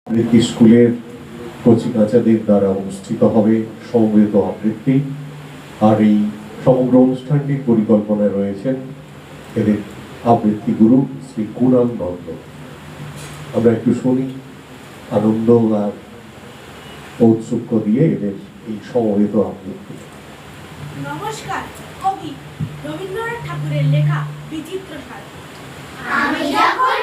আবৃত্তি স্কুলের কচিকাচাদের দ্বারা অনুষ্ঠিত হবে সমবেত আবৃত্তি। আর এই সমগ্র অনুষ্ঠানটির পরিকল্পনায় রয়েছেন এদের আবৃত্তি গুরু শ্রী কুণাল নন্দ। আমরা একটু শুনি আনন্দ আর ঔৎসুক্য দিয়ে এদের এই সমবেত আবৃত্তি। নমস্কার। কবি রবীন্দ্রনাথ ঠাকুরের লেখা বিচিত্র সার। আমি যখন